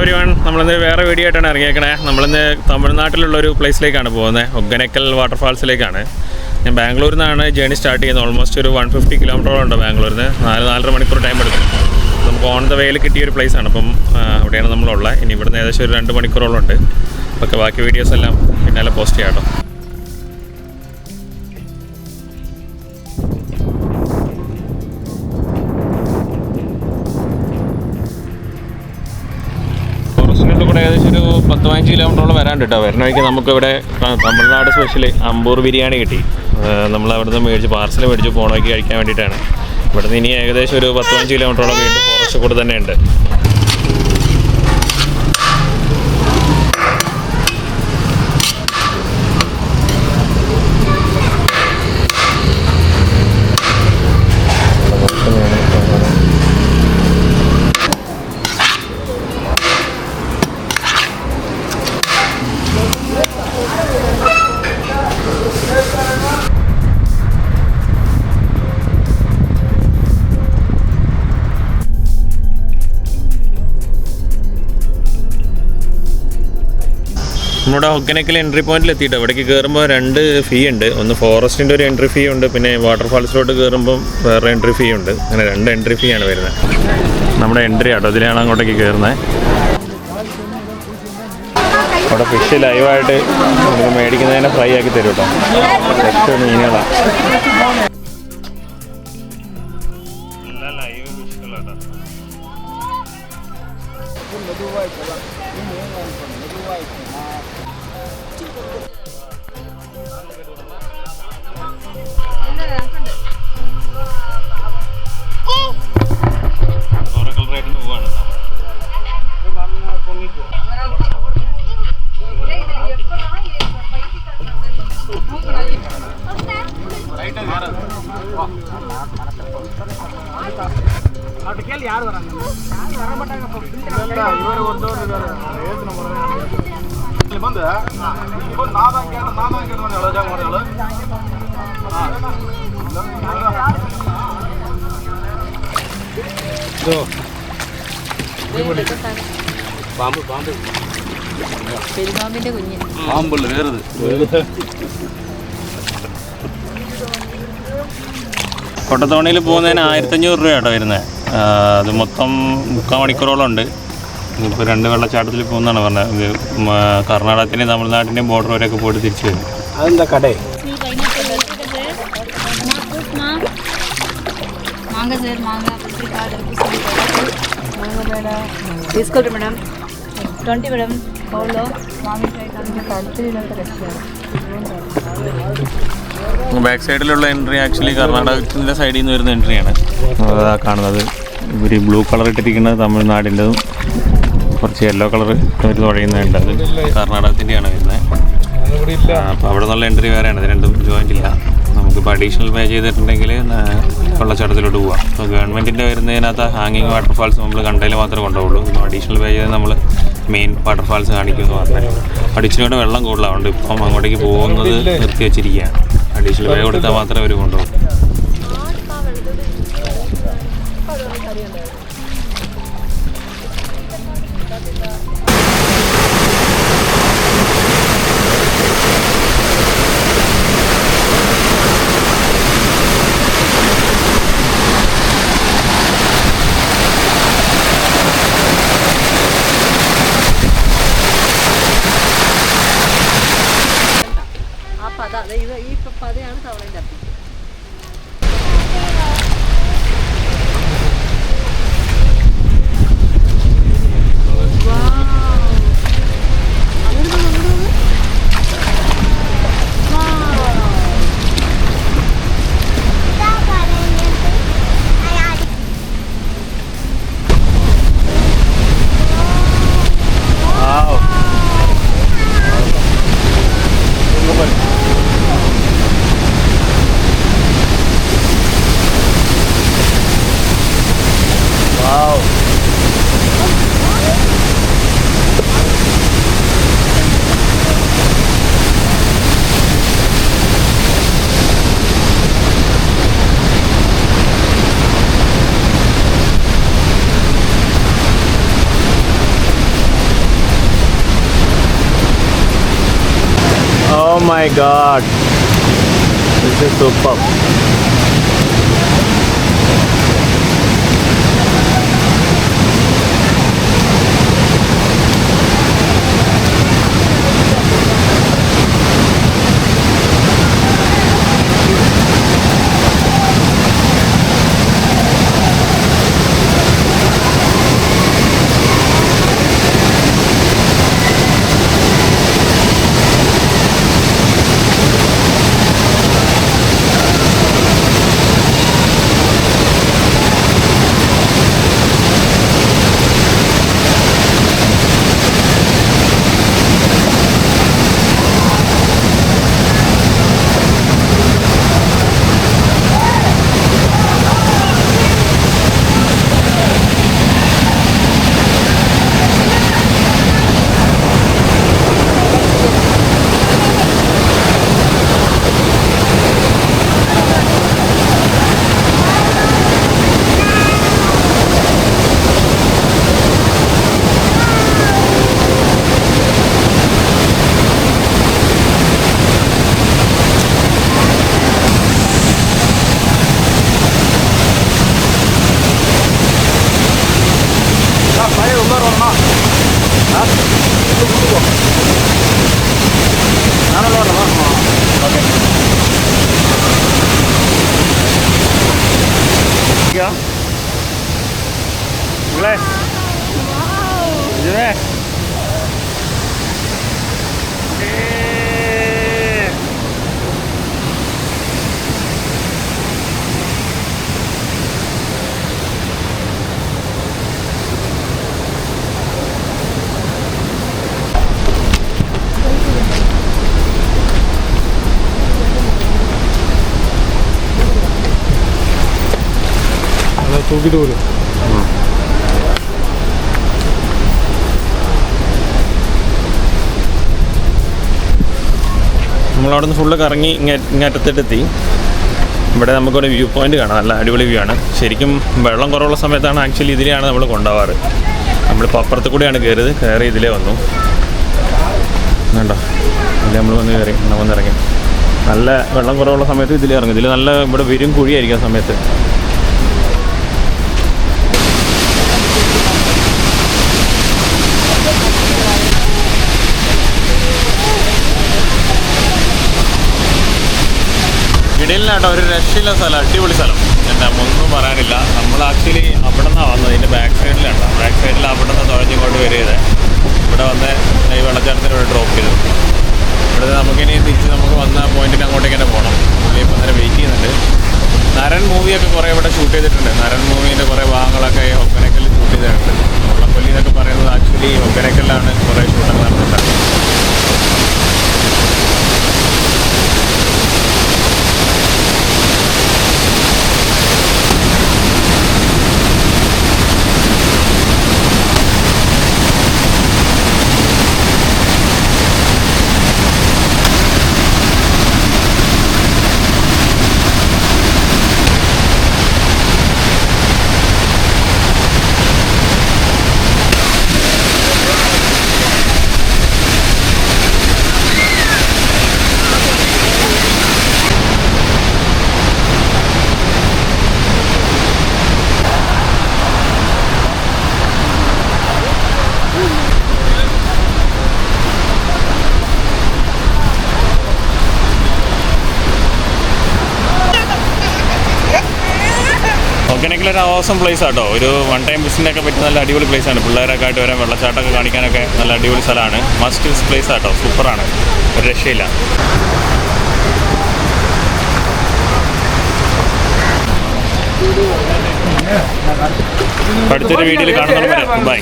Everyone, നമ്മളിന്ന് വേറെ video ആയിട്ടാണ് ഇറങ്ങിയേക്കണേ. നമ്മളിന്ന് തമിഴ്നാട്ടിലുള്ളൊരു പ്ലേസിലേക്കാണ് പോകുന്നത്, ഒഗനക്കൽ വാട്ടർഫാൾസിലേക്കാണ്. ഞാൻ ബാംഗ്ലൂരിൽ നിന്നാണ് ജേണി സ്റ്റാർട്ട് ചെയ്യുന്നത്. ഓൾമോസ്റ്റ് ഒരു 150 കിലോമീറ്ററോളം ഉണ്ട് ബാംഗ്ലൂരിൽ നിന്ന്. 4-4.5 മണിക്കൂർ ടൈം എടുക്കും. നമുക്ക് ഓൺ ദ വേയിൽ കിട്ടിയൊരു പ്ലേസാണ്. അപ്പം അവിടെയാണ് നമ്മളുള്ളത്. ഇനി ഇവിടുന്ന് ഏകദേശം ഒരു 2 മണിക്കൂറോളം ഉണ്ട്. ഓക്കെ, ബാക്കി വീഡിയോസ് എല്ലാം പിന്നാലെ പോസ്റ്റ് ചെയ്യാം കേട്ടോ. കൂടെ ഏകദേശം ഒരു 10-15 കിലോമീറ്ററോളം വരാണ്ട് കേട്ടോ. വരുന്ന വഴിക്ക് നമുക്കിവിടെ തമിഴ്നാട് സ്പെഷ്യൽ അമ്പൂർ ബിരിയാണി കിട്ടി. നമ്മൾ അവിടുന്ന് മേടിച്ച് പാർസൽ മേടിച്ച് പോണ വഴിക്ക് കഴിക്കാൻ വേണ്ടിയിട്ടാണ്. ഇവിടുന്ന് ഇനി ഏകദേശം ഒരു 10-15 കിലോമീറ്ററോളം വീണ്ടും ഫോറസ്റ്റ് കൂടെ തന്നെ ഉണ്ട്. നമ്മുടെ ഒഗനക്കൽ എൻട്രി പോയിന്റിൽ എത്തിയിട്ട് ഇവിടേക്ക് കയറുമ്പോൾ 2 ഫീ ഉണ്ട്. ഒന്ന് ഫോറസ്റ്റിൻ്റെ ഒരു എൻട്രി ഫീ ഉണ്ട്, പിന്നെ വാട്ടർഫാൾസിലോട്ട് കയറുമ്പം വേറെ എൻട്രി ഫീ ഉണ്ട്. അങ്ങനെ 2 എൻട്രി ഫീ ആണ് വരുന്നത്. നമ്മുടെ എൻട്രി ആട്ടോ, ഇതിലാണ് അങ്ങോട്ടേക്ക് കയറുന്നത്. അവിടെ ഫിഷ് ലൈവായിട്ട് നമുക്ക് മേടിക്കുന്നതിനെ ഫ്രൈ ആക്കി തരും കേട്ടോ. ഫ്രഷ് മീനുകളാണ്. എല്ലാം ലൈവ് ഫിഷുകളാട്ടോ. ಯಾರು പെരുമ്പാമ്പിന്റെ കുഞ്ഞ് പാമ്പുള്ള വേറത് കൊട്ടത്തോണിയിൽ പോകുന്നതിന് 1500 രൂപ കേട്ടോ വരുന്നത്. അത് മൊത്തം 3/4 മണിക്കൂറോളം ഉണ്ട്. ഇപ്പോൾ 2 വെള്ളച്ചാട്ടത്തിൽ പോകുന്നതാണ് പറഞ്ഞത്. ഇത് കർണാടകത്തിൻ്റെയും തമിഴ്നാട്ടിൻ്റെയും ബോർഡർ വരെയൊക്കെ പോയിട്ട് തിരിച്ചു വരും. അതെന്താ കടേ? తీసుకోండి మేడం 20 మేడం పౌలో ബാക്ക് സൈഡിലുള്ള എൻട്രി ആക്ച്വലി കർണാടകത്തിൻ്റെ സൈഡിൽ നിന്ന് വരുന്ന എൻട്രിയാണ്. അതാ കാണുന്നത്. ഇവർ ബ്ലൂ കളർ ഇട്ടിരിക്കുന്നത് തമിഴ്നാടിൻ്റെതും കുറച്ച് യെല്ലോ കളർ ഒരു തുഴയുന്നുണ്ട്. അത് കർണാടകത്തിൻ്റെയാണ് വരുന്നത്. അപ്പോൾ അവിടെ നിന്നുള്ള എൻട്രി വേറെയാണ്. ഇത് രണ്ടും ജോയിൻ്റ് ഇല്ല. നമുക്കിപ്പോൾ അഡീഷണൽ പേ ചെയ്തിട്ടുണ്ടെങ്കിൽ വെള്ളച്ചാട്ടത്തിലോട്ട് പോവാം. അപ്പോൾ ഗവൺമെൻറ്റിൻ്റെ വരുന്നതിനകത്ത് ഹാങ്ങിങ് വാട്ടർഫാൾസ് നമ്മൾ കണ്ടതിൽ മാത്രമേ കൊണ്ടുപോകുള്ളൂ. ഇപ്പോൾ അഡീഷണൽ പേ ചെയ്ത് നമ്മൾ മെയിൻ വാട്ടർഫാൾസ് കാണിക്കുമെന്ന് പറഞ്ഞാൽ അഡീഷണലോട്ട് വെള്ളം കൂടുതലാവുണ്ട്. ഇപ്പം അങ്ങോട്ടേക്ക് പോകുന്നത് നിർത്തി വെച്ചിരിക്കുകയാണ്. അഡീഷണൽ പേ കൊടുത്താൽ മാത്രമേ അവർ കൊണ്ടുപോകും. ഈ പതയാണ് തവളേൻ്റെ അപ്പി. my god, this is super. തൂക്കിട്ട് പോലും നമ്മളവിടെ നിന്ന് ഫുള്ള് കറങ്ങി ഇങ്ങറ്റത്തെത്തി. ഇവിടെ നമുക്കൊരു വ്യൂ പോയിന്റ് കാണാം, നല്ല അടിപൊളി വ്യൂ ആണ്. ശരിക്കും വെള്ളം കുറവുള്ള സമയത്താണ് ആക്ച്വലി ഇതിലെയാണ് നമ്മൾ കൊണ്ടുപോകാറ്. നമ്മളിപ്പോൾ അപ്പുറത്ത് കൂടെയാണ് കയറി ഇതിലേ വന്നു. വേണ്ട ഇതിൽ നമ്മൾ വന്നിറങ്ങി. നല്ല വെള്ളം കുറവുള്ള സമയത്ത് ഇതിലേ ഇറങ്ങും. ഇതിൽ നല്ല ഇവിടെ വരും കുഴിയായിരിക്കും ആ സമയത്ത്. ഇടയിലാട്ടോ ഒരു രക്ഷയില്ല സ്ഥലം, അടിപൊളി സ്ഥലം. എന്താ ഒന്നും പറയാനില്ല. നമ്മൾ ആക്ച്വലി അവിടെ നിന്നാണ് വന്നത്. ഇതിൻ്റെ ബാക്ക് സൈഡിലാണ്. ബാക്ക് സൈഡിൽ അവിടെ നിന്ന് തുഴഞ്ഞിങ്ങോട്ട് വരികയത്. ഇവിടെ വന്ന് ഈ വെള്ളച്ചാട്ടത്തിന് ഇവിടെ ഡ്രോപ്പ് ചെയ്തു. ഇവിടെ നമുക്കിനി തിരിച്ച് നമുക്ക് വന്ന പോയിന്റിന് അങ്ങോട്ടേക്ക് തന്നെ പോകണം. ഇപ്പം നേരെ വെയിറ്റ് ചെയ്യുന്നുണ്ട്. നരൻ മൂവിയൊക്കെ കുറേ ഇവിടെ ഷൂട്ട് ചെയ്തിട്ടുണ്ട്. നരൻ മൂവീൻ്റെ കുറേ ഭാഗങ്ങളൊക്കെ ഒക്കനക്കലിൽ ഷൂട്ട് ചെയ്തിട്ടുണ്ട്. മുള്ളക്കൊല്ലി എന്നൊക്കെ പറയുന്നത് ആക്ച്വലി ഒക്കനക്കലിലാണ് കുറേ ഷൂട്ടൊക്കെ നടന്നിട്ടുണ്ട്. ഒക്കനക്കലൊരു അവസം പ്ലേസ് ആട്ടോ. ഒരു വൺ ടൈം വിസിറ്റിനൊക്കെ പറ്റി നല്ല അടിപൊളി പ്ലേസ് ആണ്. പിള്ളേരൊക്കെ ആയിട്ട് വരാൻ, വെള്ളച്ചാട്ടമൊക്കെ കാണിക്കാനൊക്കെ നല്ല അടിപൊളി സ്ഥലമാണ്. മസ്റ്റ് വിസിറ്റ് പ്ലേസ് ആട്ടോ. സൂപ്പറാണ്, ഒരു രക്ഷയില്ല. അടുത്തൊരു വീഡിയോയിൽ കാണുന്നവരെ ബൈ.